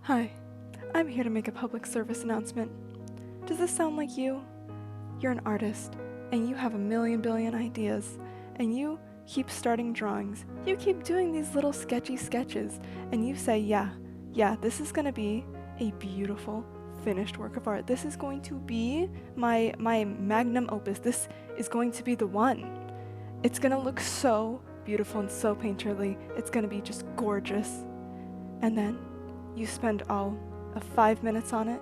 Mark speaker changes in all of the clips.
Speaker 1: Hi, I'm here to make a public service announcement. Does this sound like you? You're an artist, and you have a million billion ideas, and you keep starting drawings. You keep doing these little sketchy sketches, and you say, yeah, this is gonna be a beautiful, finished work of art. This is going to be my magnum opus. This is going to be the one. It's gonna look so beautiful and so painterly. It's gonna be just gorgeous. And then you spend all of 5 minutes on it,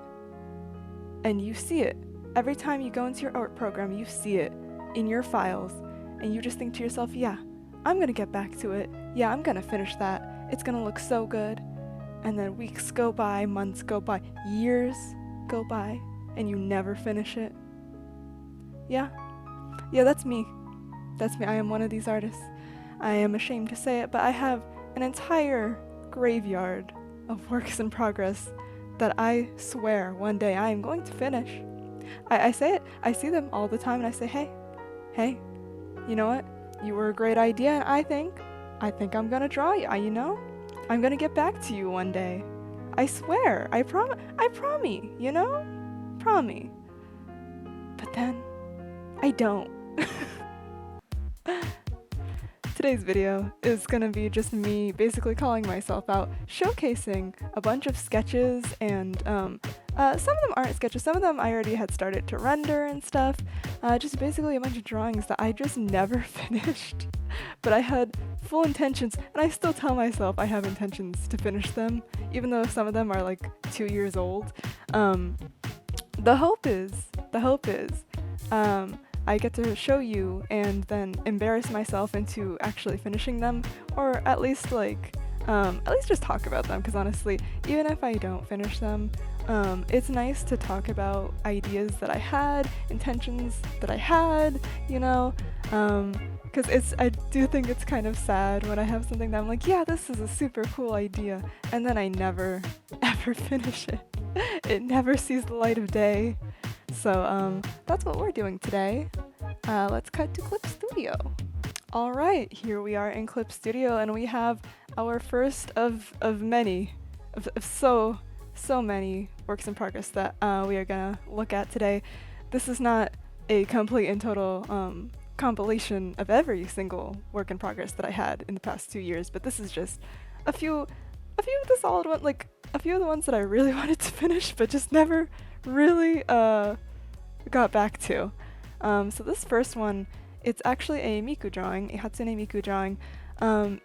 Speaker 1: and you see it. Every time you go into your art program, you see it in your files, and you just think to yourself, yeah, I'm gonna get back to it. Yeah, I'm gonna finish that. It's gonna look so good. And then weeks go by, months go by, years go by, and you never finish it. Yeah, that's me. That's me. I am one of these artists. I am ashamed to say it, but I have an entire graveyard of works in progress that I swear one day I am going to finish. I say it, I see them all the time, and I say, hey, you know what? You were a great idea, and I think I'm gonna draw you, I'm gonna get back to you one day. I swear, I promise, promise. But then, I don't. Today's video is gonna be just me basically calling myself out, showcasing a bunch of sketches, and some of them aren't sketches, some of them I already had started to render and stuff, just basically a bunch of drawings that I just never finished, but I had full intentions, and I still tell myself I have intentions to finish them, even though some of them are like 2 years old. The hope is, I get to show you and then embarrass myself into actually finishing them, or at least just talk about them, because honestly, even if I don't finish them, it's nice to talk about ideas that I had, intentions that I had, because I do think it's kind of sad when I have something that I'm like, yeah, this is a super cool idea, and then I never, ever finish it. It never sees the light of day. So that's what we're doing today. Let's cut to Clip Studio. Alright, here we are in Clip Studio, and we have our first of many, of so many works in progress that we are gonna look at today. This is not a complete and total compilation of every single work in progress that I had in the past 2 years, but this is just a few of the solid ones, like a few of the ones that I really wanted to finish but just never really got back to. So this first one, it's actually a Miku drawing, a Hatsune Miku drawing.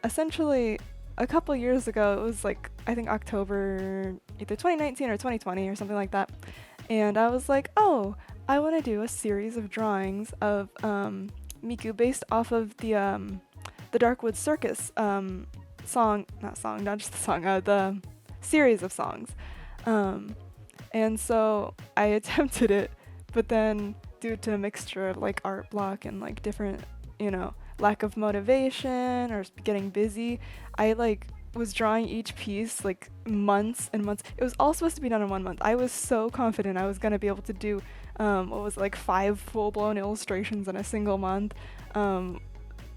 Speaker 1: Essentially, a couple years ago, it was like, I think October, either 2019 or 2020 or something like that, and I was like, oh, I want to do a series of drawings of Miku based off of the Darkwood Circus the series of songs. And so I attempted it, but then due to a mixture of like art block and like different, lack of motivation or getting busy, I was drawing each piece like months and months. It was all supposed to be done in 1 month. I was so confident I was gonna be able to do 5 full-blown illustrations in a single month.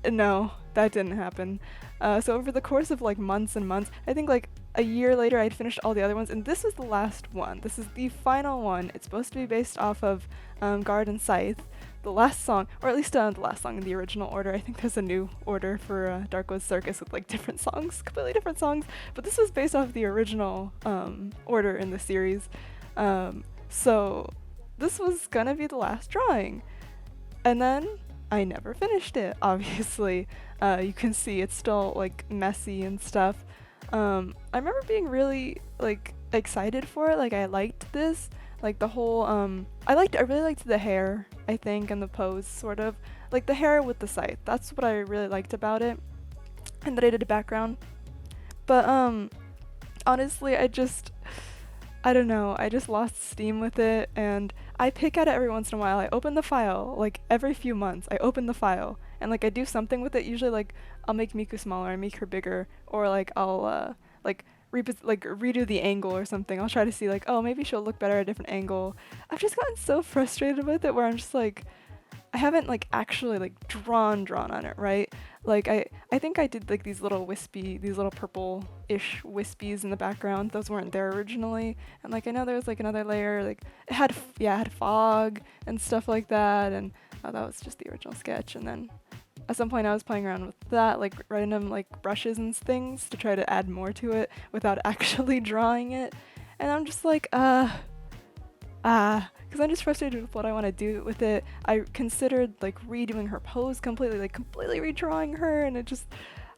Speaker 1: No, that didn't happen. So over the course of months and months, I think a year later I'd finished all the other ones, and this was the last one. This is the final one. It's supposed to be based off of Garden Scythe, the last song, or at least the last song in the original order. I think there's a new order for Darkwood Circus with different songs, completely different songs, but this was based off the original order in the series. So this was gonna be the last drawing, and then I never finished it, obviously. You can see it's still messy and stuff. I remember being really excited for it. I liked this, the whole I really liked the hair, I think, and the pose, sort of the hair with the scythe. That's what I really liked about it, and that I did a background. But honestly, I don't know, I just lost steam with it, and I pick at it every once in a while. I open the file, every few months, I open the file, and I do something with it. Usually I'll make Miku smaller and make her bigger, or I'll redo the angle or something. I'll try to see oh, maybe she'll look better at a different angle. I've just gotten so frustrated with it where I'm just I haven't like actually like drawn on it, right? Like I think I did like these little purple-ish wispies in the background. Those weren't there originally. And like I know there was like another layer, like it had fog and stuff like that, and that was just the original sketch. And then at some point I was playing around with that, like random like brushes and things to try to add more to it without actually drawing it. And I'm just like, because I'm just frustrated with what I want to do with it. I considered like redoing her pose completely, like completely redrawing her, and it just,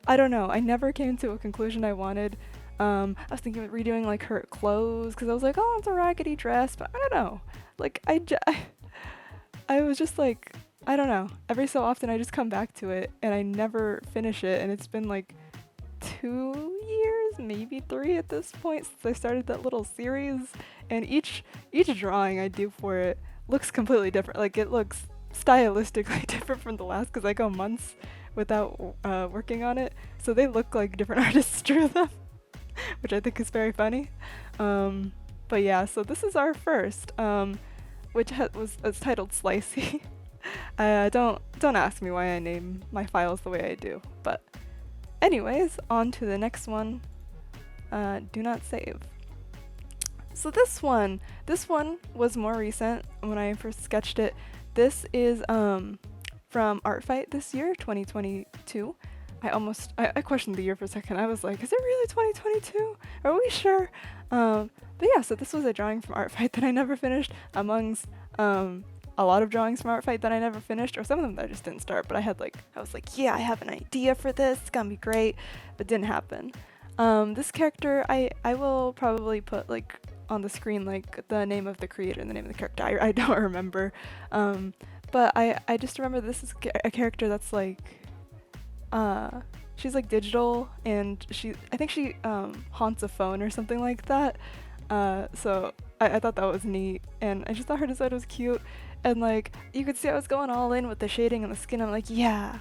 Speaker 1: I don't know. I never came to a conclusion I wanted. I was thinking of redoing like her clothes because I was like, oh, it's a raggedy dress, but I don't know. Like I was just like, I don't know. Every so often I just come back to it and I never finish it, and it's been like 2 years, maybe 3 at this point since I started that little series, and each drawing I do for it looks completely different. Like it looks stylistically different from the last because I go months without working on it, so they look like different artists drew them, which I think is very funny. But yeah, so this is our first, which was titled Slicey. Don't ask me why I name my files the way I do, but anyways, on to the next one. Do not save. So this one was more recent when I first sketched it. This is from Art Fight this year, 2022. I questioned the year for a second. I was like, is it really 2022? Are we sure? But yeah, so this was a drawing from Art Fight that I never finished, amongst a lot of drawings from Art Fight that I never finished, or some of them that I just didn't start, but I was like, yeah, I have an idea for this, it's gonna be great, but didn't happen. This character, I will probably put like on the screen like the name of the creator and the name of the character. I don't remember, but I just remember this is a character that's like, she's like digital, and I think she haunts a phone or something like that. So I thought that was neat, and I just thought her design was cute, and like you could see I was going all in with the shading and the skin. I'm like, yeah,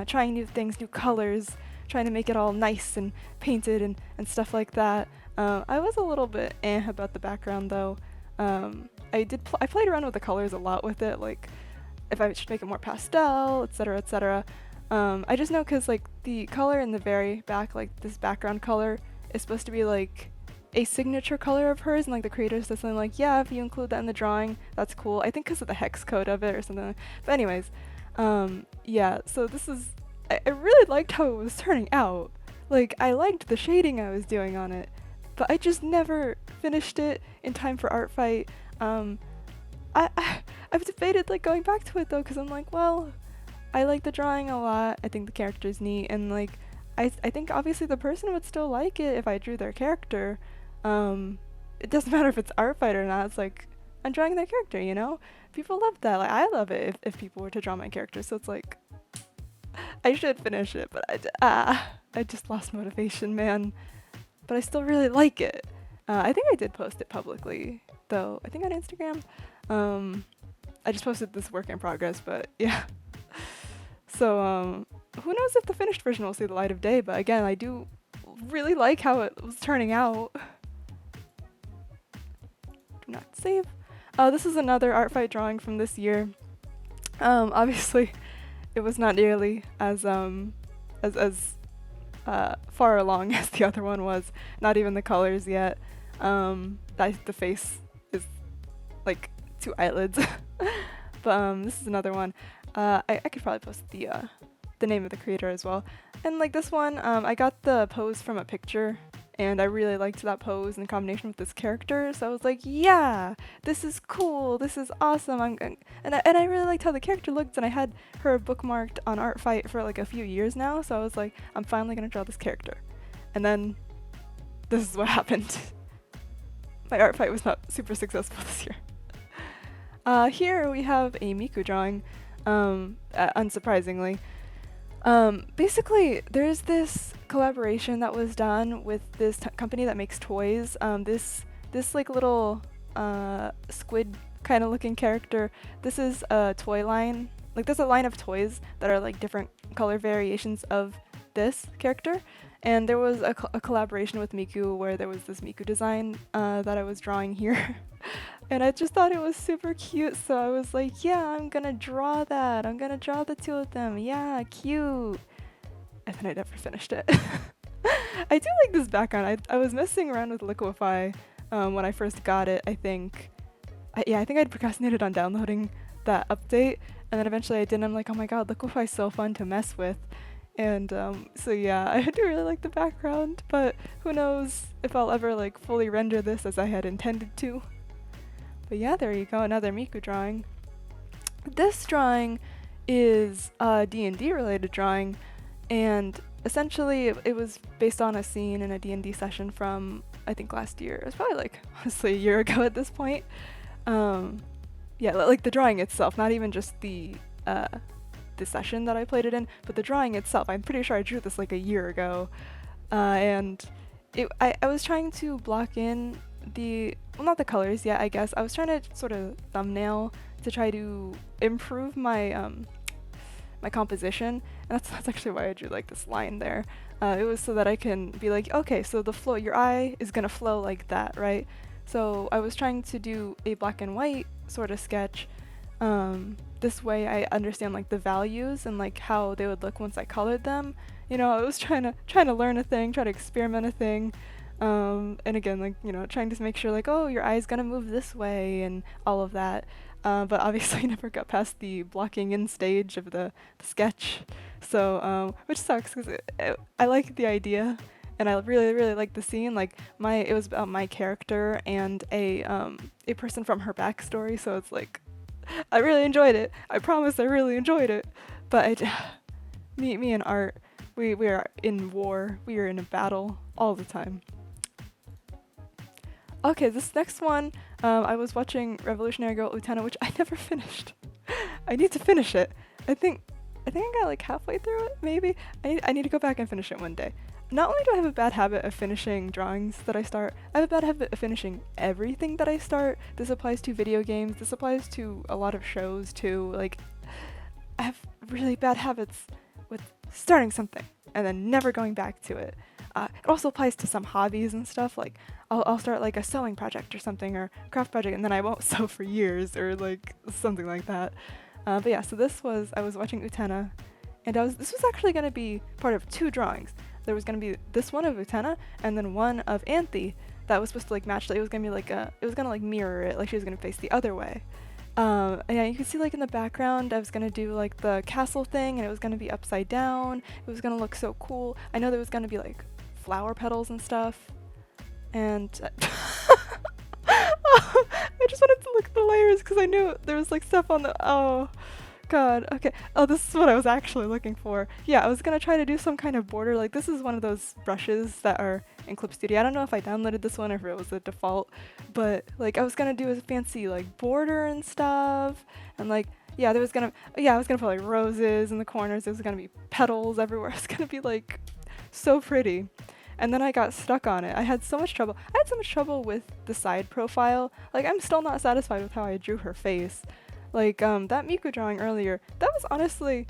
Speaker 1: trying new things, new colors, trying to make it all nice and painted and stuff like that. I was a little bit about the background though. I played around with the colors a lot with it, like if I should make it more pastel, etc., etc. I just know because like the color in the very back, like this background color, is supposed to be like a signature color of hers, and like the creator said something like, yeah, if you include that in the drawing, that's cool. I think because of the hex code of it or something. But anyways, yeah. So this is, I really liked how it was turning out. Like I liked the shading I was doing on it, but I just never finished it in time for Art Fight. I've debated like going back to it though, because I'm like, well, I like the drawing a lot. I think the character's neat, and like I think obviously the person would still like it if I drew their character. It doesn't matter if it's Art Fight or not. It's like I'm drawing their character, you know? People love that. Like I love it if people were to draw my character. So it's like I should finish it, but I just lost motivation, man. But I still really like it. I think I did post it publicly though. I think on Instagram. I just posted this work in progress, but yeah. So who knows if the finished version will see the light of day, but again, I do really like how it was turning out. Do not save. This is another Art Fight drawing from this year. Obviously, it was not nearly as far along as the other one was. Not even the colors yet. The face is like 2 eyelids. But this is another one. I could probably post the name of the creator as well. And like this one, I got the pose from a picture, and I really liked that pose in combination with this character. So I was like, yeah, this is cool. This is awesome. And I really liked how the character looked, and I had her bookmarked on Art Fight for like a few years now. So I was like, I'm finally gonna draw this character. And then this is what happened. My Art Fight was not super successful this year. Here we have a Miku drawing, unsurprisingly. Basically, there's this collaboration that was done with this company that makes toys. This like little squid kind of looking character. This is a toy line. Like there's a line of toys that are like different color variations of this character, And there was a collaboration with Miku where there was this Miku design that I was drawing here. And I just thought it was super cute, so I was like, yeah, I'm gonna draw that. I'm gonna draw the two of them. Yeah, cute. And then I never finished it. I do like this background. I was messing around with Liquify when I first got it, I think. I think I'd procrastinated on downloading that update, and then eventually I did, and I'm like, oh my god, Liquify's so fun to mess with. And so yeah, I do really like the background, but who knows if I'll ever like fully render this as I had intended to. But yeah, there you go, another Miku drawing. This drawing is a D&D related drawing, and essentially it was based on a scene in a D&D session from, I think, last year. It was probably like, honestly, a year ago at this point. Yeah, like the drawing itself, not even just the session that I played it in, but the drawing itself. I'm pretty sure I drew this like a year ago, and I was trying to block in not the colors yet, I guess. I was trying to sort of thumbnail to try to improve my my composition, and that's actually why I drew like this line there. It was so that I can be like, okay, so the flow, your eye is gonna flow like that, right? So I was trying to do a black and white sort of sketch. This way I understand like the values and like how they would look once I colored them. You know, I was trying to learn a thing, try to experiment a thing. And again, like, you know, trying to make sure like, oh, your eye's gonna move this way and all of that. But obviously I never got past the blocking in stage of the sketch. So, which sucks because I like the idea and I really, really like the scene. Like it was about my character and a person from her backstory. So it's like, I really enjoyed it. I promise I really enjoyed it. But me and art, we are in war. We are in a battle all the time. Okay, this next one, I was watching Revolutionary Girl Utena, which I never finished. I need to finish it. I think I got like halfway through it, maybe. I need to go back and finish it one day. Not only do I have a bad habit of finishing drawings that I start, I have a bad habit of finishing everything that I start. This applies to video games, this applies to a lot of shows too. Like, I have really bad habits with starting something and then never going back to it. It also applies to some hobbies and stuff. Like, I'll start like a sewing project or something, or craft project, and then I won't sew for years or like something like that. But yeah, so I was watching Utena, and this was actually going to be part of two drawings. There was going to be this one of Utena, and then one of Anthe that was supposed to like match. Like, it was going to be like it was going to like mirror it, like she was going to face the other way. And yeah, you can see like in the background, I was going to do like the castle thing, and it was going to be upside down. It was going to look so cool. I know there was going to be like flower petals and stuff. And I just wanted to look at the layers because I knew there was like stuff on the, oh god, okay. Oh, this is what I was actually looking for. Yeah, I was gonna try to do some kind of border. Like, this is one of those brushes that are in Clip Studio. I don't know if I downloaded this one or if it was a default, but like I was gonna do a fancy like border and stuff, and like, yeah, I was gonna put like roses in the corners. There was gonna be petals everywhere. It's gonna be like so pretty. And then I got stuck on it. I had so much trouble. I had so much trouble with the side profile. Like, I'm still not satisfied with how I drew her face. Like, that Miku drawing earlier, that was honestly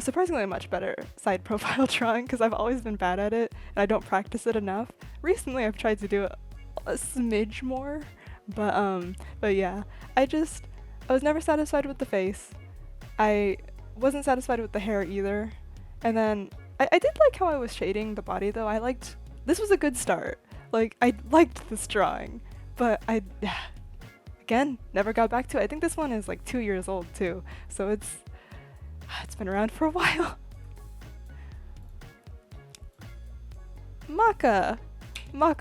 Speaker 1: surprisingly a much better side profile drawing because I've always been bad at it and I don't practice it enough. Recently, I've tried to do it a smidge more, but yeah, I was never satisfied with the face. I wasn't satisfied with the hair either. And then I did like how I was shading the body though. This was a good start. Like, I liked this drawing, but again, never got back to it. I think this one is like 2 years old too, so it's been around for a while. Maka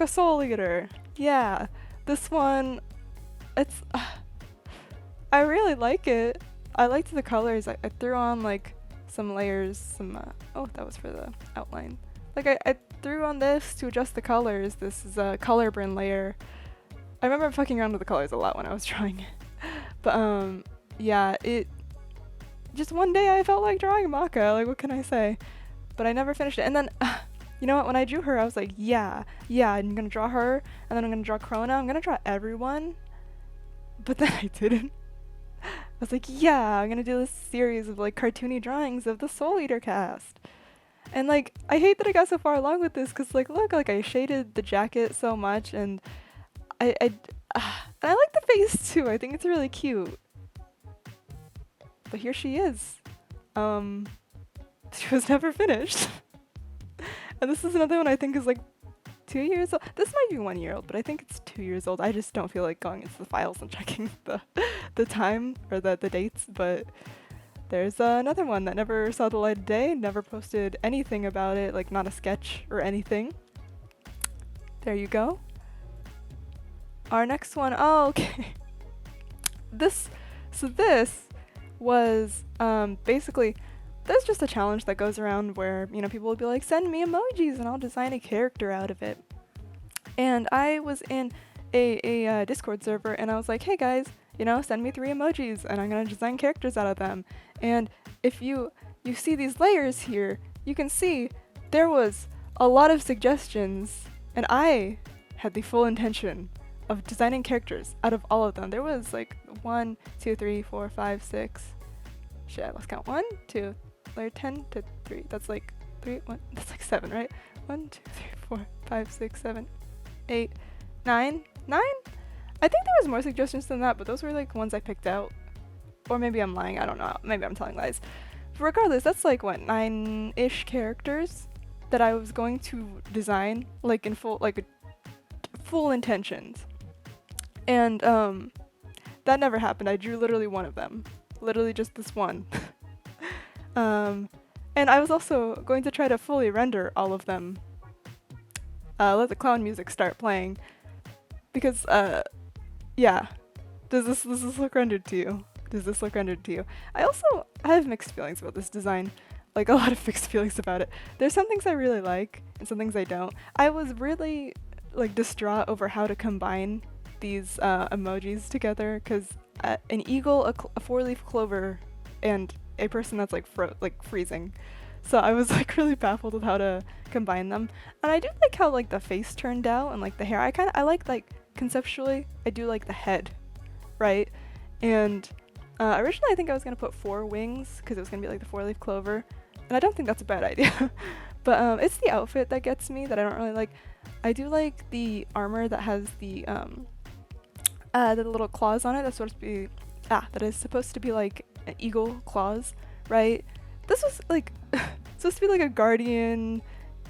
Speaker 1: Soul Eater. Yeah, this one, I really like it. I liked the colors. I threw on like some layers, that was for the outline. Like, I threw on this to adjust the colors. This is a color burn layer. I remember fucking around with the colors a lot when I was drawing it. But yeah, just one day I felt like drawing Maka. Like, what can I say? But I never finished it. And then, you know what? When I drew her, I was like, yeah, I'm gonna draw her, and then I'm gonna draw Krona. I'm gonna draw everyone. But then I didn't. I was like, yeah, I'm gonna do this series of like cartoony drawings of the Soul Eater cast. And like, I hate that I got so far along with this because like, look, like I shaded the jacket so much, and I and I like the face too. I think it's really cute. But here she is. Um, she was never finished. And this is another one I think is like 2 years old. This might be 1 year old, but I think it's 2 years old. I just don't feel like going into the files and checking the time or the dates. But there's another one that never saw the light of day, never posted anything about it, like not a sketch or anything. There you go. Our next one, oh, okay. This was basically, there's just a challenge that goes around where, you know, people will be like, send me emojis and I'll design a character out of it. And I was in a Discord server and I was like, hey guys, you know, send me 3 emojis and I'm gonna design characters out of them. And if you see these layers here, you can see there was a lot of suggestions, and I had the full intention of designing characters out of all of them. There was like 1, 2, 3, 4, 5, 6. Shit, I lost count. 1, 2, layer 10 to 3. That's like 3, 1. That's like 7, right? 1, 2, 3, 4, 5, 6, 7, 8, 9. 9? I think there was more suggestions than that, but those were like ones I picked out. Or maybe I'm lying. I don't know. Maybe I'm telling lies. But regardless, that's like what, 9-ish characters that I was going to design, like in full intentions. And that never happened. I drew literally one of them. Literally just this one. And I was also going to try to fully render all of them. Let the clown music start playing. Because, yeah. Does this look rendered to you? Does this look rendered to you? I have mixed feelings about this design. Like, a lot of mixed feelings about it. There's some things I really like, and some things I don't. I was really, like, distraught over how to combine these emojis together, because an eagle, a 4-leaf clover, and a person that's, like, freezing. So I was, like, really baffled with how to combine them. And I do like how, like, the face turned out, and, like, the hair. I like, conceptually, I do like the head, right? And originally I think I was going to put 4 wings, because it was going to be, like, the 4-leaf clover. And I don't think that's a bad idea. But it's the outfit that gets me, that I don't really like. I do like the armor that has the little claws on it. That's supposed to be, that is supposed to be, like, an eagle claws, right? This was, like, supposed to be, like, a guardian,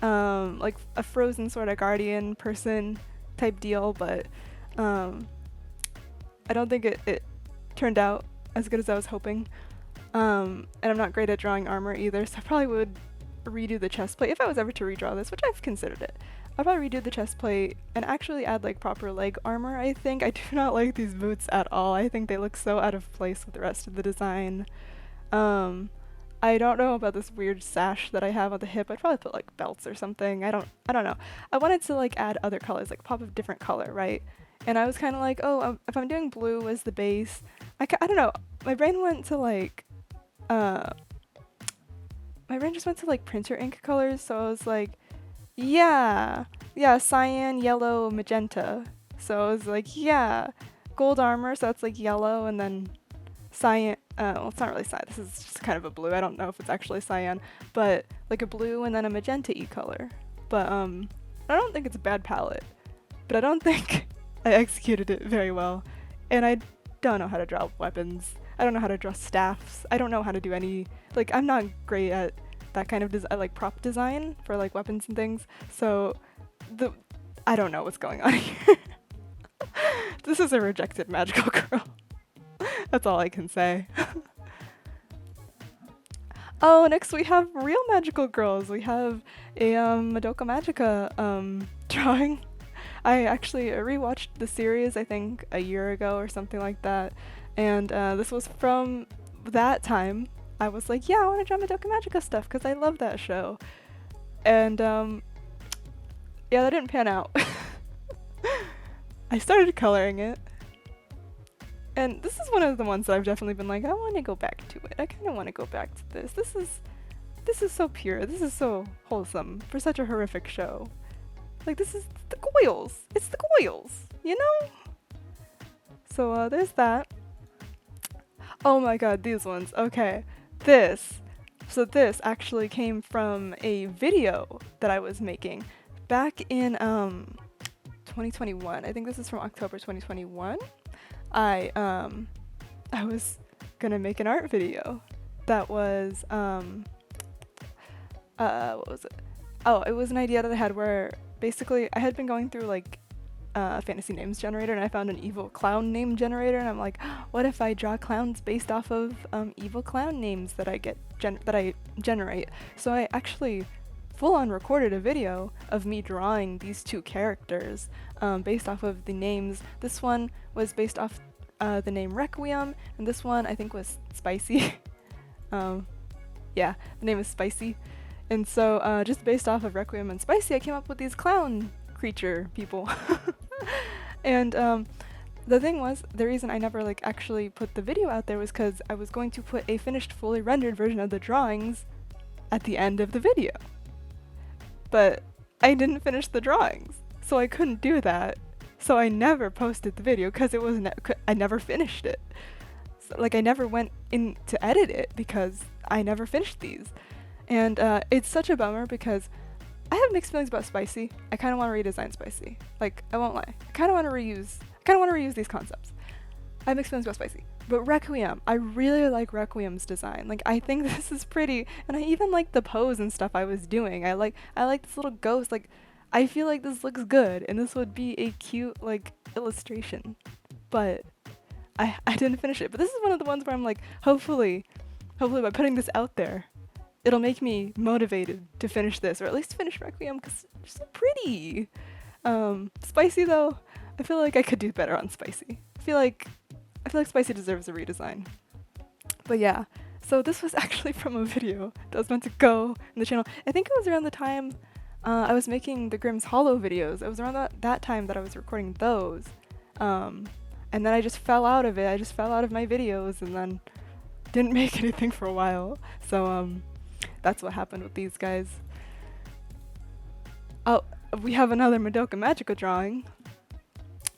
Speaker 1: like, a frozen sort of guardian person type deal, but I don't think it turned out as good as I was hoping. And I'm not great at drawing armor either, so I probably would redo the chest plate if I was ever to redraw this, which I've considered it. I'll probably redo the chest plate and actually add, like, proper leg armor, I think. I do not like these boots at all. I think they look so out of place with the rest of the design. I don't know about this weird sash that I have on the hip. I'd probably put, like, belts or something. I don't know. I wanted to, like, add other colors, like pop a different color, right? And I was kind of like, oh, if I'm doing blue as the base, I don't know. My brain went to, like, my brain just went to, like, printer ink colors, so I was like, yeah, cyan, yellow, magenta. So I was like, yeah, gold armor, so that's, like, yellow, and then cyan, well, it's not really cyan, this is just kind of a blue, I don't know if it's actually cyan, but, like, a blue and then a magenta-y color. But, I don't think it's a bad palette, but I don't think I executed it very well, and I don't know how to draw weapons. I don't know how to draw staffs. I don't know how to do any, like, I'm not great at that kind of like prop design for, like, weapons and things. So I don't know what's going on here. This is a rejected magical girl. That's all I can say. Oh, next we have real magical girls. We have a Madoka Magica drawing. I actually rewatched the series, I think, a year ago or something like that. And this was from that time. I was like, yeah, I want to draw Madoka Magica stuff because I love that show. And yeah, that didn't pan out. I started coloring it. And this is one of the ones that I've definitely been like, I want to go back to it. I kind of want to go back to this. This is so pure. This is so wholesome for such a horrific show. Like, this is the Goyles. It's the Goyles, you know? So there's that. Oh my god, these ones. Okay. This So this actually came from a video that I was making back in 2021. I think this is from October 2021. I was gonna make an art video that was what was it? Oh, it was an idea that I had where basically I had been going through like fantasy names generator, and I found an evil clown name generator, and I'm like, what if I draw clowns based off of evil clown names that I generate? So I actually full on recorded a video of me drawing these two characters based off of the names. This one was based off the name Requiem, and this one I think was Spicy. Yeah, the name is Spicy. And so just based off of Requiem and Spicy, I came up with these clown creature people. And the thing was, the reason I never like actually put the video out there was because I was going to put a finished, fully rendered version of the drawings at the end of the video. But I didn't finish the drawings, so I couldn't do that. So I never posted the video because it was I never finished it. So, like I never went in to edit it because I never finished these. And it's such a bummer because I have mixed feelings about Spicy. I kind of want to redesign Spicy. Like, I won't lie. I kind of want to reuse these concepts. I have mixed feelings about Spicy. But Requiem, I really like Requiem's design. Like, I think this is pretty, and I even like the pose and stuff I was doing. I like this little ghost. Like, I feel like this looks good, and this would be a cute, like, illustration. But I didn't finish it. But this is one of the ones where I'm like, hopefully by putting this out there, it'll make me motivated to finish this, or at least finish Requiem, because it's so pretty. Spicy though, I feel like I could do better on Spicy. I feel like Spicy deserves a redesign. But yeah, so this was actually from a video that was meant to go in the channel. I think it was around the time I was making the Grimm's Hollow videos. It was around that time that I was recording those. And then I just fell out of it. I just fell out of my videos and then didn't make anything for a while. So that's what happened with these guys. Oh, we have another Madoka Magica drawing.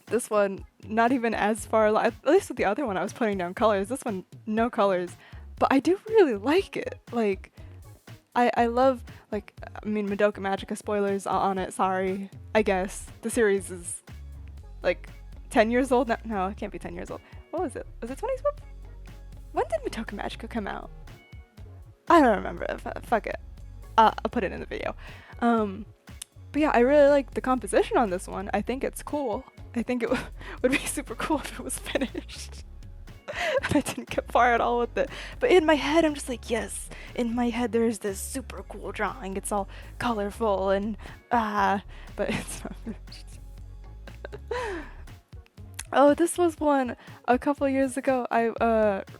Speaker 1: This one, not even as far along. At least with the other one, I was putting down colors. This one, no colors. But I do really like it. Like, I love, like, I mean, Madoka Magica spoilers on it, sorry. I guess. The series is, like, 10 years old now. No, it can't be 10 years old. What was it? Was it 2012? When did Madoka Magica come out? I don't remember. Fuck it. I'll put it in the video. But yeah, I really like the composition on this one. I think it's cool. I think it would be super cool if it was finished. And I didn't get far at all with it. But in my head, I'm just like, yes. In my head, there's this super cool drawing. It's all colorful and but it's not finished. Oh, this was one a couple years ago. I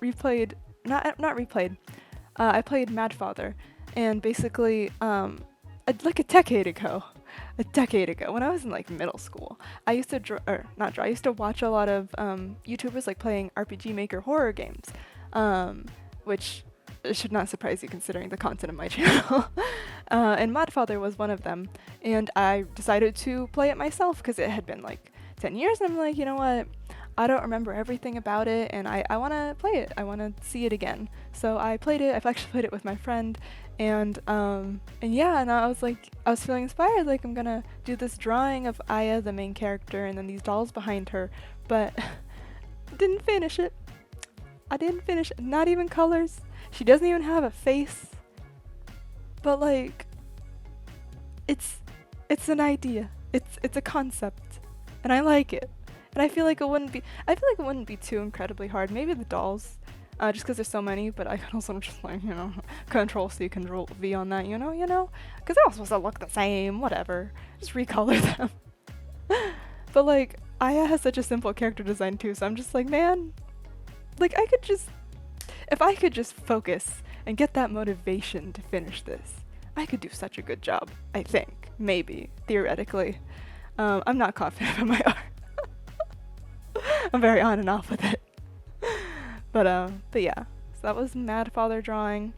Speaker 1: replayed, not replayed. I played Madfather, and basically, like a decade ago, when I was in like middle school, I used to I used to watch a lot of YouTubers like playing RPG Maker horror games, which should not surprise you considering the content of my channel. And Madfather was one of them, and I decided to play it myself because it had been like 10 years, and I'm like, you know what? I don't remember everything about it, and I want to play it. I want to see it again. So I played it. I've actually played it with my friend, and yeah, and I was feeling inspired. Like, I'm gonna do this drawing of Aya, the main character, and then these dolls behind her, but didn't finish it. I didn't finish it. Not even colors. She doesn't even have a face. But like, it's an idea. It's a concept, and I like it. And I feel like it wouldn't be too incredibly hard. Maybe the dolls, just because there's so many, but I could also just like, Control C, Control V on that, because they're all supposed to look the same, whatever. Just recolor them. But like, Aya has such a simple character design too, so I'm just like, man, like if I could just focus and get that motivation to finish this, I could do such a good job, I think. Maybe, theoretically. I'm not confident in my art. I'm very on and off with it. But yeah. So that was Madfather drawing.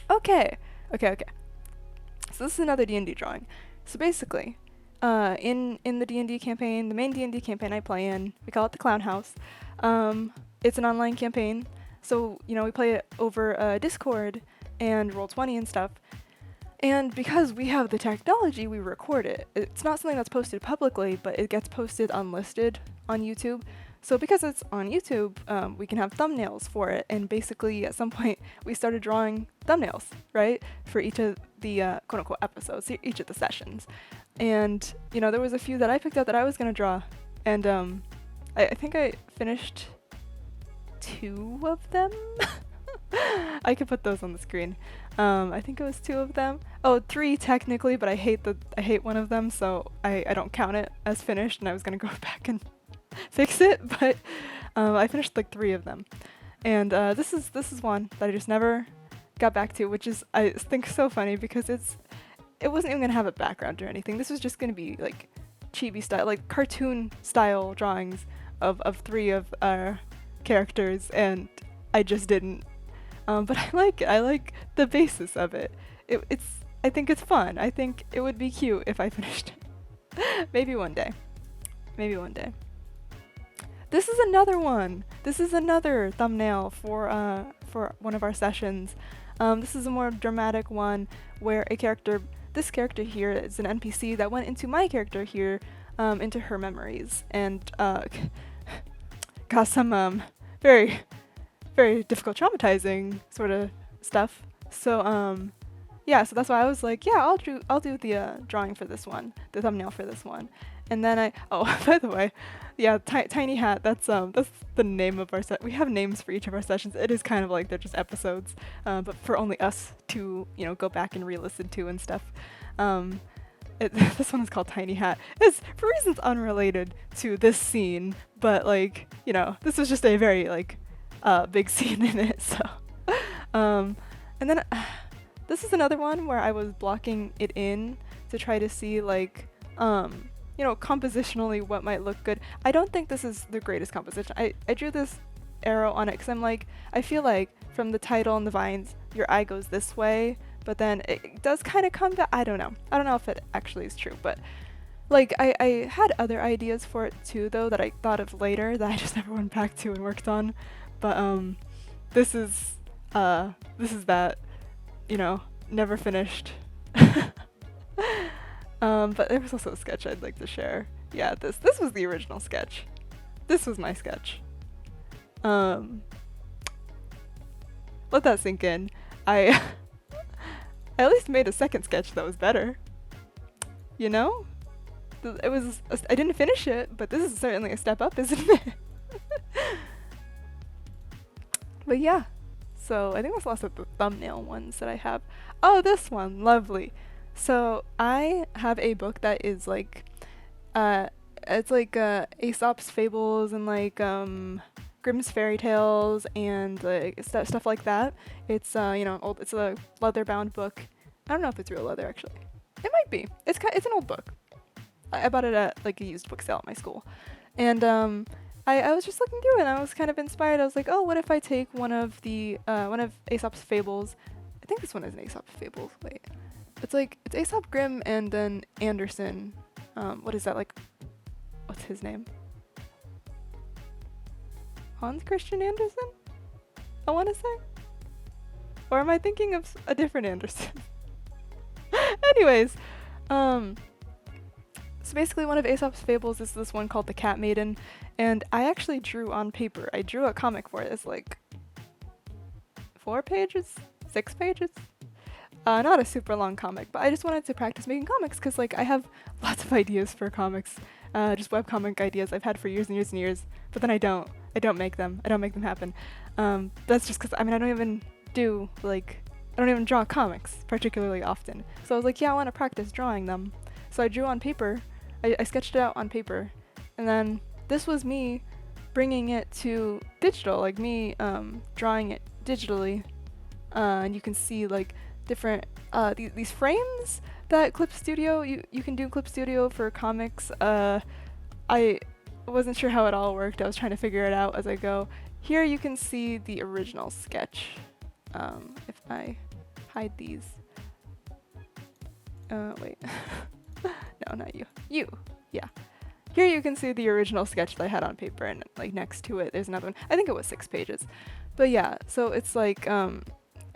Speaker 1: Okay. So this is another D&D drawing. So basically, in the D&D campaign, the main D&D campaign I play in, we call it the Clown House. It's an online campaign. So, we play it over Discord, and Roll20 and stuff. And because we have the technology, we record it. It's not something that's posted publicly, but it gets posted unlisted on YouTube. So because it's on YouTube, we can have thumbnails for it. And basically, at some point, we started drawing thumbnails, right, for each of the quote-unquote episodes, each of the sessions. And, you know, there was a few that I picked out that I was going to draw. And I think I finished 2 of them. I could put those on the screen. I think it was 2 of them. Oh, 3 technically, but I hate one of them, so I don't count it as finished, and I was gonna go back and fix it, but I finished like 3 of them. And this is one that I just never got back to, which is, I think, so funny because it wasn't even gonna have a background or anything. This was just gonna be like chibi style, like cartoon style drawings of 3 of our characters, and I just didn't. But I like it. I like the basis of it. I think it's fun. I think it would be cute if I finished it. Maybe one day. Maybe one day. This is another one. This is another thumbnail for one of our sessions. This is a more dramatic one where this character here is an NPC that went into my character here, into her memories, and got some very, very difficult, traumatizing sort of stuff. So yeah, so that's why I was like, yeah, I'll do the drawing for this one, the thumbnail for this one. And then by the way, yeah, Tiny Hat, that's the name of our set. We have names for each of our sessions. It is kind of like they're just episodes, but for only us to, you know, go back and re-listen to and stuff. This one is called Tiny Hat. It's for reasons unrelated to this scene, but like, you know, this was just a very like big scene in it. So, and then this is another one where I was blocking it in to try to see like, you know, compositionally what might look good. I don't think this is the greatest composition. I drew this arrow on it because I'm like, I feel like from the title and the vines, your eye goes this way, but then it does kind of come back. I don't know. I don't know if it actually is true, but like I had other ideas for it too, though, that I thought of later that I just never went back to and worked on. But this is that, you know, never finished. But there was also a sketch I'd like to share. Yeah, this was the original sketch. This was my sketch. Let that sink in. I at least made a second sketch that was better. You know? I didn't finish it, but this is certainly a step up, isn't it? But yeah. So I think that's lots of the thumbnail ones that I have. Oh, this one, lovely. So I have a book that is like, it's like Aesop's fables and like Grimm's fairy tales and like stuff like that. It's you know, it's a leather-bound book. I don't know if it's real leather actually. It might be. It's an old book. I bought it at like a used book sale at my school, and I was just looking through it and I was kind of inspired. I was like, oh, what if I take one of Aesop's fables? I think this one is an Aesop's fables. Wait. It's Aesop Grimm and then Anderson. What is that, like, what's his name? Hans Christian Andersen? I want to say? Or am I thinking of a different Anderson? Anyways, so basically one of Aesop's fables is this one called The Cat Maiden, and I actually drew on paper. I drew a comic for it. It's like 4 pages? 6 pages? Not a super long comic, but I just wanted to practice making comics because like I have lots of ideas for comics, just webcomic ideas I've had for years and years and years, but then I don't make them. I don't make them happen. That's just because, I mean, I don't even draw comics particularly often. So I was like, yeah, I want to practice drawing them. So I drew on paper. I sketched it out on paper, and then this was me bringing it to digital, like me drawing it digitally, and you can see like different these frames that Clip Studio you can do Clip Studio for comics. I wasn't sure how it all worked. I was trying to figure it out as I go. Here you can see the original sketch. If I hide these, wait, no, not you. Yeah. Here you can see the original sketch that I had on paper, and like next to it there's another one. I think it was 6 pages. But yeah, so it's like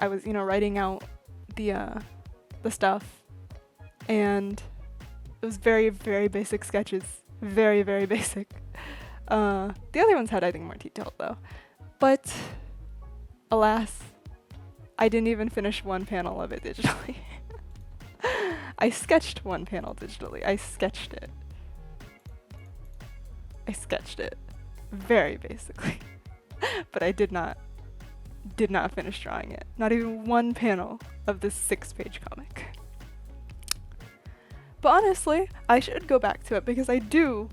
Speaker 1: I was, writing out the stuff, and it was very, very basic sketches. Very, very basic. The other ones had, I think, more detail though. But alas, I didn't even finish one panel of it digitally. I sketched one panel digitally. I sketched it. Very basically. But I did not finish drawing it. Not even one panel of this 6-page comic. But honestly, I should go back to it because I do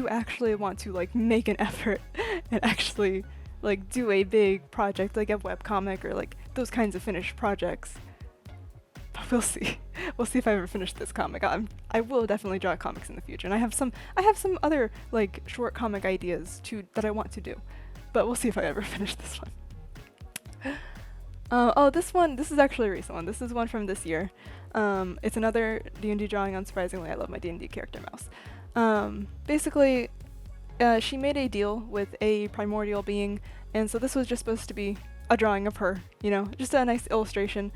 Speaker 1: actually want to like make an effort and actually like do a big project like a webcomic or like those kinds of finished projects. But we'll see. We'll see if I ever finish this comic. I will definitely draw comics in the future, and I have some other like short comic ideas too that I want to do. But we'll see if I ever finish this one. This is actually a recent one. This is one from this year. It's another D&D drawing, unsurprisingly. I love my D&D character Mouse. Basically, she made a deal with a primordial being, and so this was just supposed to be a drawing of her, just a nice illustration.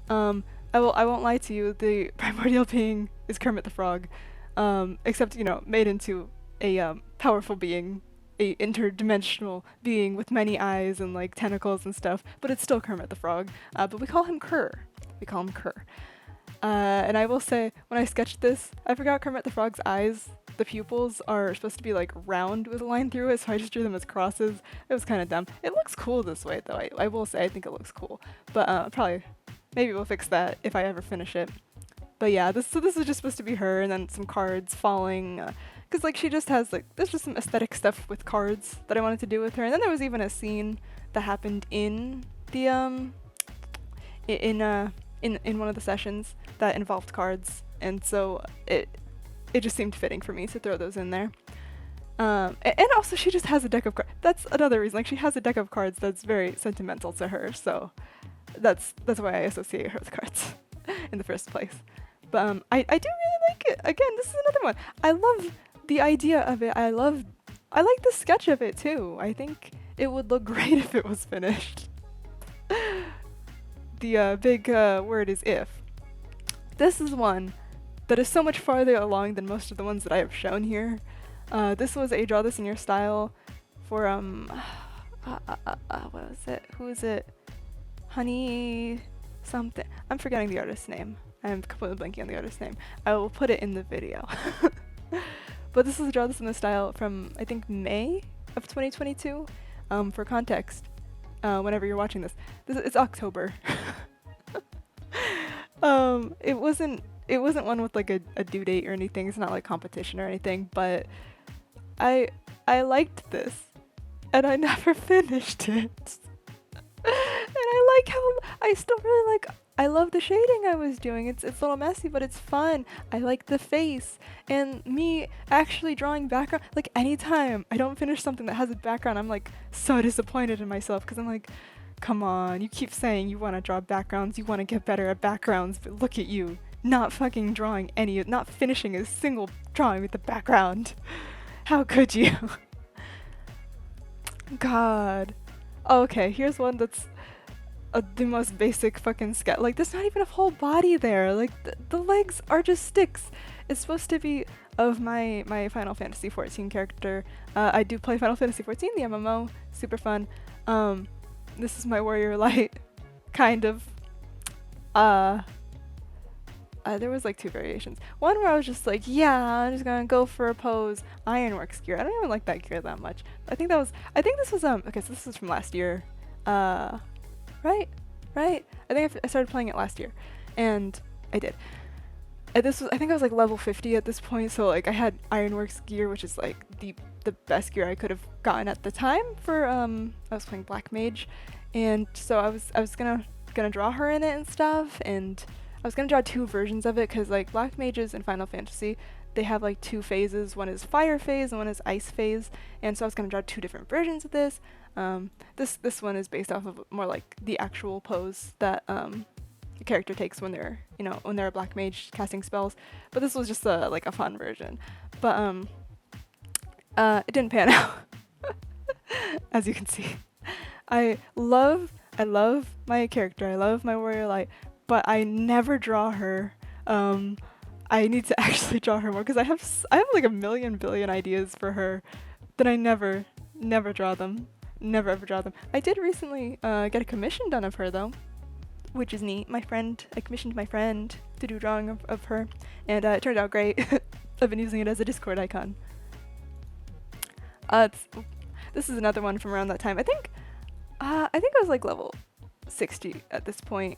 Speaker 1: I won't lie to you, the primordial being is Kermit the Frog, except, made into a powerful being, a interdimensional being with many eyes and like tentacles and stuff, but it's still Kermit the Frog. But we call him Kerr. And I will say, when I sketched this, I forgot Kermit the Frog's eyes. The pupils are supposed to be like round with a line through it, so I just drew them as crosses. It was kind of dumb. It looks cool this way, though. I will say I think it looks cool. But maybe we'll fix that if I ever finish it. But yeah, this is just supposed to be her, and then some cards falling. Because like she just has like, there's just some aesthetic stuff with cards that I wanted to do with her. And then there was even a scene that happened in the in one of the sessions that involved cards, and so it just seemed fitting for me to throw those in there. And also she just has a deck of cards. That's another reason. Like she has a deck of cards that's very sentimental to her, so that's why I associate her with cards in the first place. But I do really like it. Again, this is another one. I love the idea of it. I like the sketch of it too. I think it would look great if it was finished. The big word is if. This is one that is so much farther along than most of the ones that I have shown here. This was a draw this in your style for what was it? Who is it? Honey something. I'm forgetting the artist's name. I'm completely blanking on the artist's name. I will put it in the video. But this is a draw this in the style from I think May of 2022. For context, whenever you're watching this it's October. It wasn't one with like a due date or anything. It's not like competition or anything, but I liked this and I never finished it. And I like how I still really like, I love the shading I was doing. It's a little messy, but it's fun. I like the face and me actually drawing background. Like anytime I don't finish something that has a background, I'm like so disappointed in myself because I'm like, come on, you keep saying you want to draw backgrounds, you want to get better at backgrounds, but look at you, not fucking drawing not finishing a single drawing with the background. How could you? God. Okay, here's one that's the most basic fucking sketch. Like, there's not even a whole body there. Like, the legs are just sticks. It's supposed to be of my Final Fantasy XIV character. I do play Final Fantasy XIV, the MMO. Super fun. This is my Warrior Light, kind of. There was like 2 variations. One where I was just like, yeah, I'm just gonna go for a pose. Ironworks gear. I don't even like that gear that much. I think this was okay, so this is from last year. Right? I think I started playing it last year, and I did. And I think I was like level 50 at this point, so like I had Ironworks gear, which is like the best gear I could have gotten at the time for I was playing Black Mage, and so I was gonna draw her in it and stuff, and I was gonna draw 2 versions of it because like Black Mages in Final Fantasy, they have like 2 phases. One is fire phase and one is ice phase, and so I was gonna draw 2 different versions of this. This one is based off of more like the actual pose that the character takes when they're a Black Mage casting spells, but this was just like a fun version. But it didn't pan out, as you can see. I love I love my character. I love my warrior light, but I never draw her. Um, I need to actually draw her more because I have like a million billion ideas for her that I never draw them. Never ever draw them. I did recently get a commission done of her though, which is neat. I commissioned my friend to do drawing of her, and it turned out great. I've been using it as a Discord icon. This is another one from around that time. I think I was like level 60 at this point.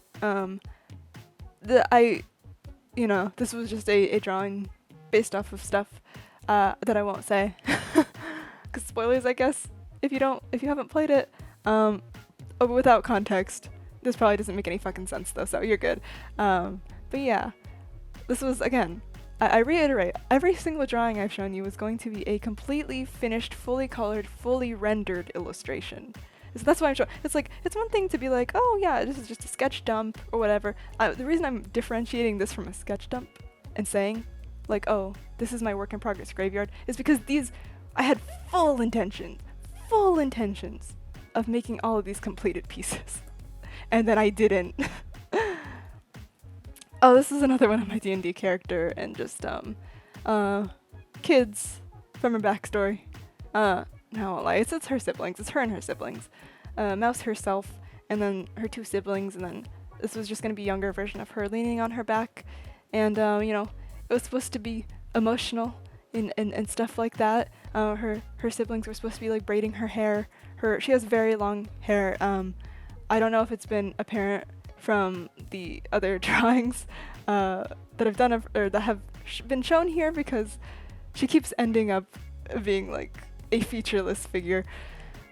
Speaker 1: This was just a drawing based off of stuff that I won't say, because spoilers, I guess. If you haven't played it, without context, this probably doesn't make any fucking sense though, so you're good. But yeah, this was, again, I reiterate, every single drawing I've shown you is going to be a completely finished, fully colored, fully rendered illustration. So that's why I'm showing. It's like, it's one thing to be like, oh yeah, this is just a sketch dump or whatever. The reason I'm differentiating this from a sketch dump and saying, like, oh, this is my work in progress graveyard, is because I had full intentions of making all of these completed pieces. And then I didn't. Oh, this is another one of my D&D character, and just kids from her backstory. No, I won't lie, it's her siblings. It's her and her siblings. Mouse herself, and then her two siblings, and then this was just gonna be a younger version of her leaning on her back, and it was supposed to be emotional and stuff like that. Her siblings were supposed to be like braiding her hair. She has very long hair. I don't know if it's been apparent from the other drawings that I've done or that have been shown here, because she keeps ending up being like a featureless figure.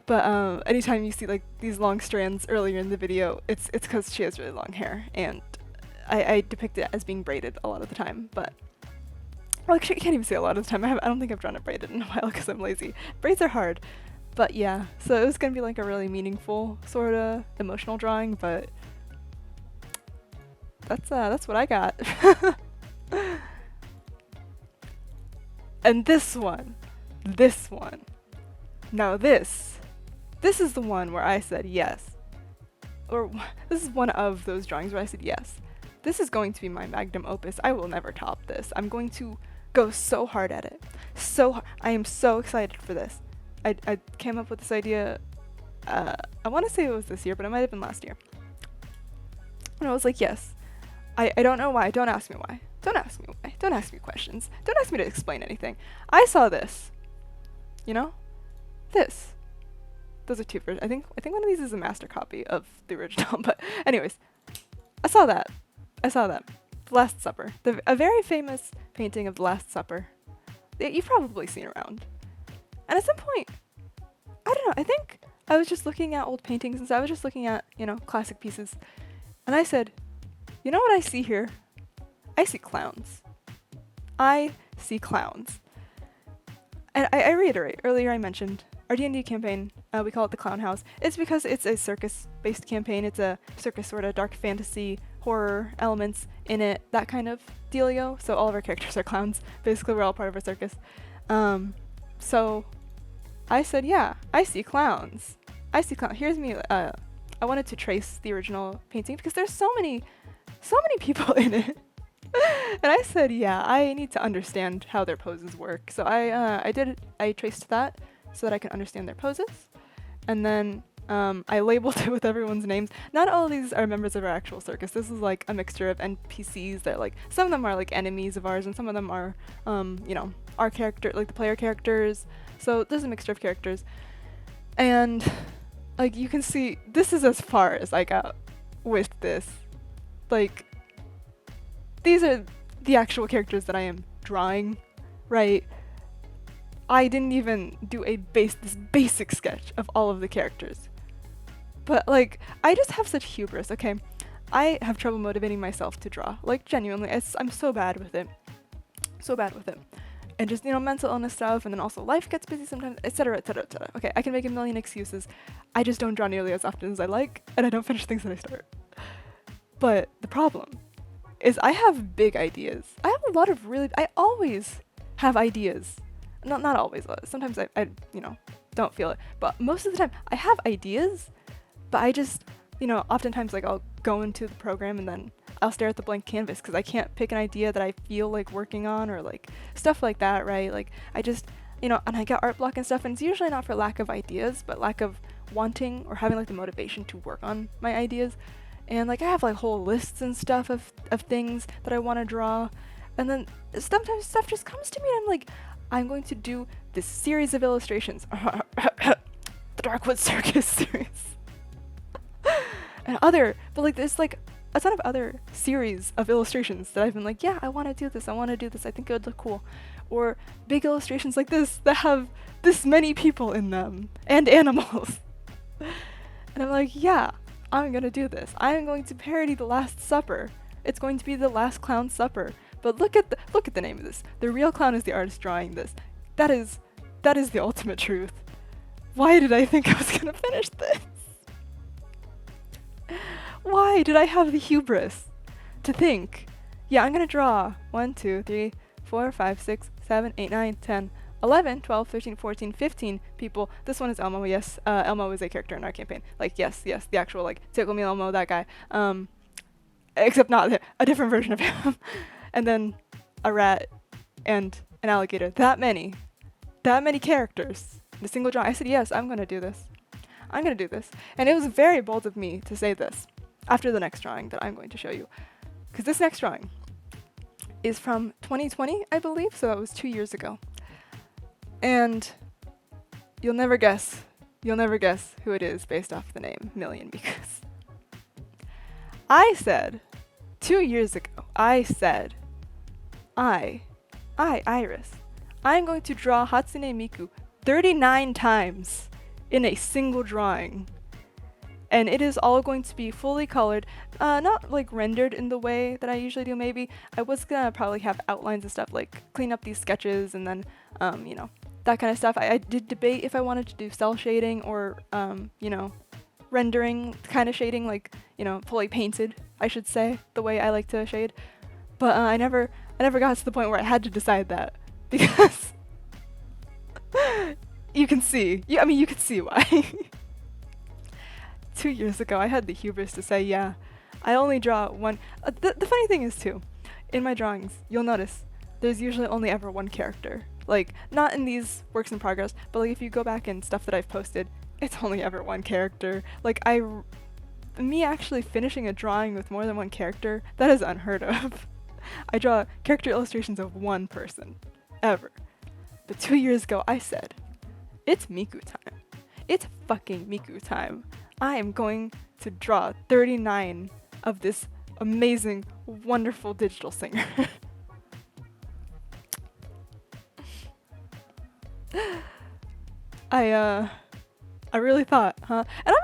Speaker 1: But anytime you see like these long strands earlier in the video, it's because she has really long hair, and I depict it as being braided a lot of the time. But well, actually, I can't even say a lot of the time. I don't think I've drawn it braided in a while because I'm lazy. Braids are hard. But yeah, so it was gonna be like a really meaningful sort of emotional drawing, but that's what I got. And this one. Now this is the one where I said yes. Or this is one of those drawings where I said yes. This is going to be my magnum opus. I will never top this. I'm going to go so hard at it. I am so excited for this. I came up with this idea, I want to say it was this year, but it might have been last year. And I was like, yes. I don't know why. Don't ask me why. Don't ask me why. Don't ask me questions. Don't ask me to explain anything. I saw this. This. Those are two versions. I think one of these is a master copy of the original, but anyways. I saw that. The Last Supper. A very famous painting of the Last Supper that you've probably seen around. And at some point, I don't know, I think I was just looking at old paintings, and so I was just looking at, classic pieces. And I said, you know what I see here? I see clowns. And I reiterate, earlier I mentioned our D&D campaign, we call it the Clown House. It's because it's a circus-based campaign. It's a circus sort of dark fantasy, horror elements in it, that kind of dealio. So all of our characters are clowns. Basically, we're all part of a circus. So I said, yeah, I see clowns. Here's me. I wanted to trace the original painting because there's so many people in it. And I said, yeah, I need to understand how their poses work. So I traced that so that I can understand their poses. And then I labeled it with everyone's names. Not all of these are members of our actual circus. This is like a mixture of NPCs that like, some of them are like enemies of ours, and some of them are, our character, like the player characters. So there's a mixture of characters. And like you can see, this is as far as I got with this. Like, these are the actual characters that I am drawing, right? I didn't even do this basic sketch of all of the characters. But like, I just have such hubris, okay? I have trouble motivating myself to draw. Like, genuinely, I'm so bad with it. And just, mental illness stuff, and then also life gets busy sometimes, etc., etc., etc. Okay, I can make a million excuses. I just don't draw nearly as often as I like, and I don't finish things that I start. But the problem is I have big ideas. I always have ideas. Not always. Sometimes I don't feel it. But most of the time, I have ideas, but oftentimes like I'll go into the program and then I'll stare at the blank canvas because I can't pick an idea that I feel like working on or like stuff like that, right? Like I just, and I get art block and stuff, and it's usually not for lack of ideas, but lack of wanting or having like the motivation to work on my ideas. And like I have like whole lists and stuff of things that I want to draw, and then sometimes stuff just comes to me and I'm like, I'm going to do this series of illustrations, the Darkwood Circus series, and but like there's like a ton of other series of illustrations that I've been like, yeah, I want to do this, I think it would look cool, or big illustrations like this that have this many people in them and animals, and I'm like, yeah, I'm gonna do this. I'm going to parody The Last Supper. It's going to be The Last Clown Supper. But look at the name of this. The real clown is the artist drawing this. That is the ultimate truth. Why did I think I was gonna finish this? Why did I have the hubris to think, yeah, I'm gonna draw 1, 2, 3, 4, 5, 6, 7, 8, 9, 10, 11, 12, 13, 14, 15 people. This one is Elmo, yes. Elmo is a character in our campaign. Like, yes, the actual, like, Tickle Me Elmo, that guy. Except not a different version of him. And then a rat and an alligator. That many characters in a single drawing. I said, yes, I'm gonna do this. And it was very bold of me to say this after the next drawing that I'm going to show you. Because this next drawing is from 2020, I believe, so that was 2 years ago. And you'll never guess who it is based off the name Million, because I said 2 years ago, Iris, I'm going to draw Hatsune Miku 39 times in a single drawing. And it is all going to be fully colored, not like rendered in the way that I usually do. Maybe I was gonna probably have outlines and stuff, like clean up these sketches and then, that kind of stuff. I did debate if I wanted to do cell shading or, rendering kind of shading, like, fully painted, I should say, the way I like to shade. But I never got to the point where I had to decide that, because you can see why. 2 years ago, I had the hubris to say, yeah, I only draw one. The funny thing is, too, in my drawings, you'll notice there's usually only ever one character. Like, not in these works in progress, but like if you go back in stuff that I've posted, it's only ever one character. Like, me actually finishing a drawing with more than one character, that is unheard of. I draw character illustrations of one person, ever. But 2 years ago, I said, it's Miku time. It's fucking Miku time. I am going to draw 39 of this amazing, wonderful digital singer. I really thought, huh? And I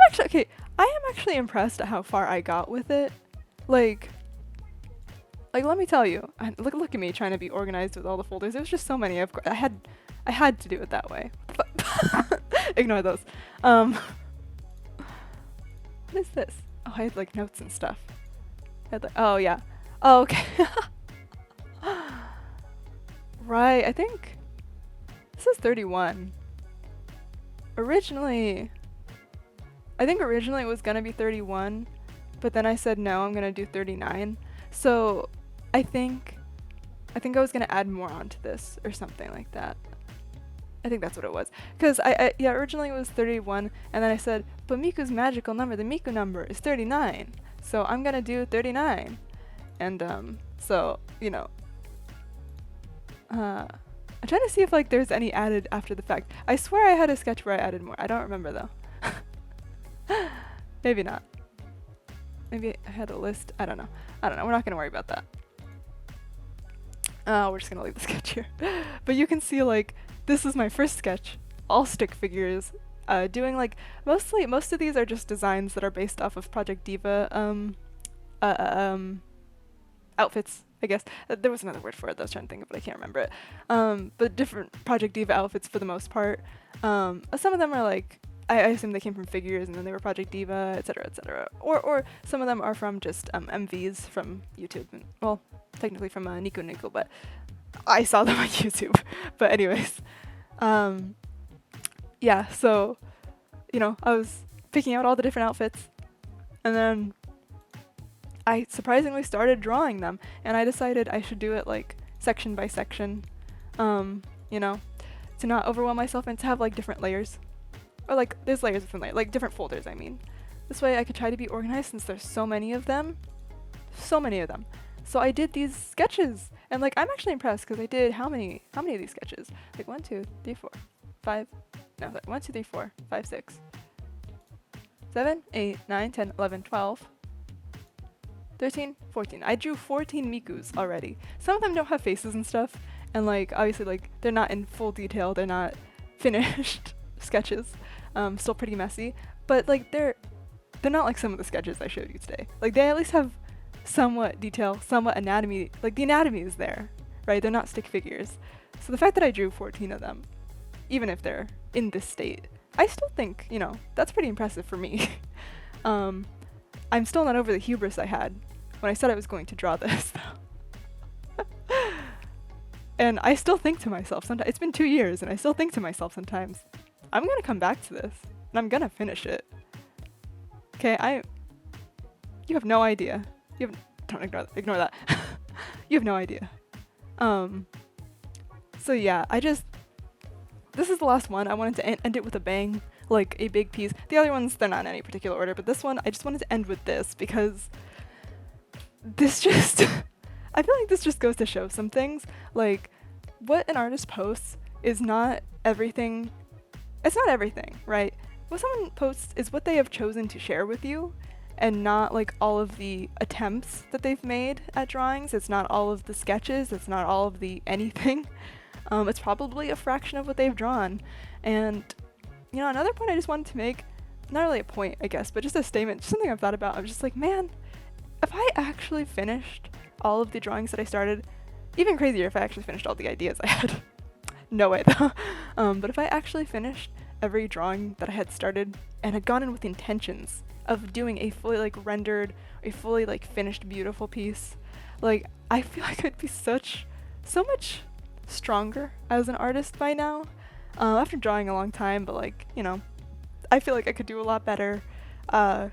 Speaker 1: am actually impressed at how far I got with it. Like let me tell you, look at me trying to be organized with all the folders. There was just so many. Of course, I had to do it that way. Ignore those. What is this? Oh, I had like notes and stuff. Oh yeah. Oh, okay. Right, I think this is 31. Originally it was gonna be 31, but then I said no, I'm gonna do 39. So I think I was gonna add more onto this or something like that. I think that's what it was. Because originally it was 31, and then I said, but Miku's magical number, the Miku number, is 39. So I'm gonna do 39. And I'm trying to see if like there's any added after the fact. I swear I had a sketch where I added more. I don't remember though. Maybe not. Maybe I had a list. I don't know. We're not gonna worry about that. We're just gonna leave the sketch here. But you can see like this is my first sketch, all stick figures. Doing like most of these are just designs that are based off of Project Diva outfits, I guess. There was another word for it that I was trying to think of, but I can't remember it. But different Project Diva outfits for the most part. Some of them are like, I assume they came from figures and then they were Project Diva, etc., etc. Or some of them are from just MVs from YouTube. And, well, technically from Nico Nico, but I saw them on YouTube. But anyways, yeah, so, I was picking out all the different outfits, And then I surprisingly started drawing them, and I decided I should do it like section by section, you know, to not overwhelm myself and to have like different layers. Or like, there's layers within layers, like different folders, I mean. This way I could try to be organized since there's so many of them. So many of them. So I did these sketches, and like I'm actually impressed because I did how many of these sketches? Like 1, 2, 3, 4, 5, no, like 1, 2, 3, 4, 5, 6, 7, 8, 9, 10, 11, 12, 13, 14. I drew 14 Mikus already. Some of them don't have faces and stuff, and like obviously like they're not in full detail, they're not finished sketches, still pretty messy, but like they're not like some of the sketches I showed you today. Like they at least have somewhat detail, somewhat anatomy, like the anatomy is there, right? They're not stick figures. So the fact that I drew 14 of them, even if they're in this state, I still think, you know, that's pretty impressive for me. I'm still not over the hubris I had when I said I was going to draw this, though. And I still think to myself sometimes, it's been 2 years, and I still think to myself sometimes, I'm gonna come back to this, and I'm gonna finish it. Okay, you have no idea. Don't ignore that. You have no idea. So yeah, this is the last one. I wanted to end it with a bang, like a big piece. The other ones, they're not in any particular order, but this one, I just wanted to end with this because this just, I feel like this just goes to show some things. Like, what an artist posts is not everything. It's not everything, right? What someone posts is what they have chosen to share with you, and not like all of the attempts that they've made at drawings. It's not all of the sketches. It's not all of the anything. It's probably a fraction of what they've drawn. And, you know, another point I just wanted to make, not really a point, I guess, but just a statement, just something I've thought about. I'm just like, man, if I actually finished all of the drawings that I started, even crazier if I actually finished all the ideas I had. No way though. But if I actually finished every drawing that I had started and had gone in with intentions of doing a fully like rendered, a fully like finished beautiful piece, like I feel like I'd be so much stronger as an artist by now, after drawing a long time, but like, you know, I feel like I could do a lot better, but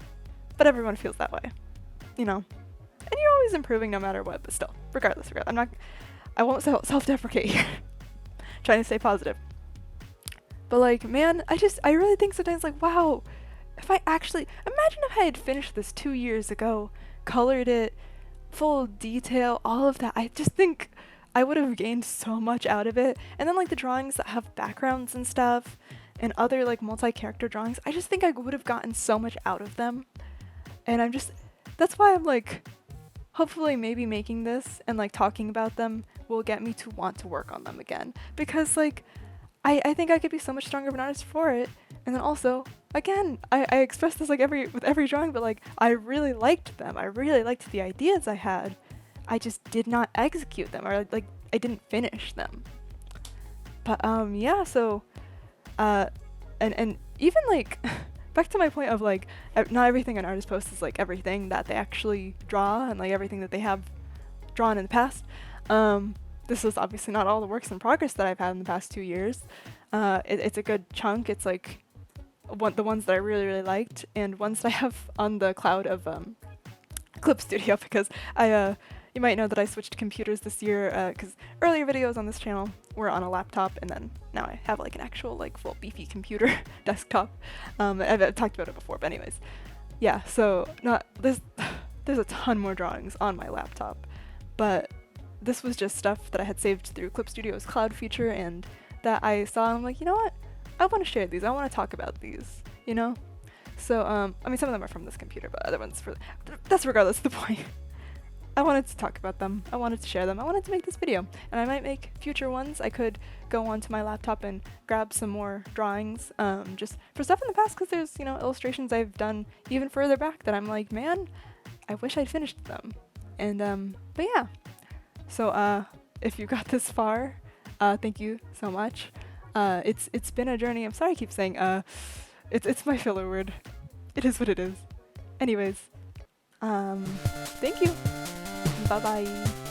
Speaker 1: everyone feels that way, you know, and you're always improving no matter what, but still, regardless, I won't self-deprecate here. Trying to stay positive. But like, man, I really think sometimes like, wow, if I actually, imagine if I had finished this 2 years ago, colored it, full detail, all of that, I just think I would have gained so much out of it. And then like the drawings that have backgrounds and stuff, and other like multi-character drawings, I just think I would have gotten so much out of them. And that's why I'm like, hopefully maybe making this and like talking about them will get me to want to work on them again. Because like, I think I could be so much stronger of an artist for it. And then also, again, I express this like with every drawing, but like, I really liked them. I really liked the ideas I had. I just did not execute them, or like, I didn't finish them. But yeah, so, and even like, back to my point of like, not everything an artist posts is like everything that they actually draw and like everything that they have drawn in the past. This is obviously not all the works in progress that I've had in the past 2 years. It's a good chunk. It's like the ones that I really, really liked, and ones that I have on the cloud of Clip Studio, because you might know that I switched computers this year, because earlier videos on this channel were on a laptop, and then now I have like an actual like full beefy computer desktop. I've talked about it before, but anyways, yeah. So there's a ton more drawings on my laptop, but this was just stuff that I had saved through Clip Studio's cloud feature, and that I saw, and I'm like, you know what? I want to share these. I want to talk about these, you know? So, I mean, some of them are from this computer, but other ones that's regardless of the point. I wanted to talk about them. I wanted to share them. I wanted to make this video, and I might make future ones. I could go onto my laptop and grab some more drawings, just for stuff in the past, because there's, you know, illustrations I've done even further back that I'm like, man, I wish I'd finished them. And, but yeah. So, if you got this far, thank you so much. It's been a journey. I'm sorry I keep saying, it's my filler word. It is what it is. Anyways, thank you. Bye-bye.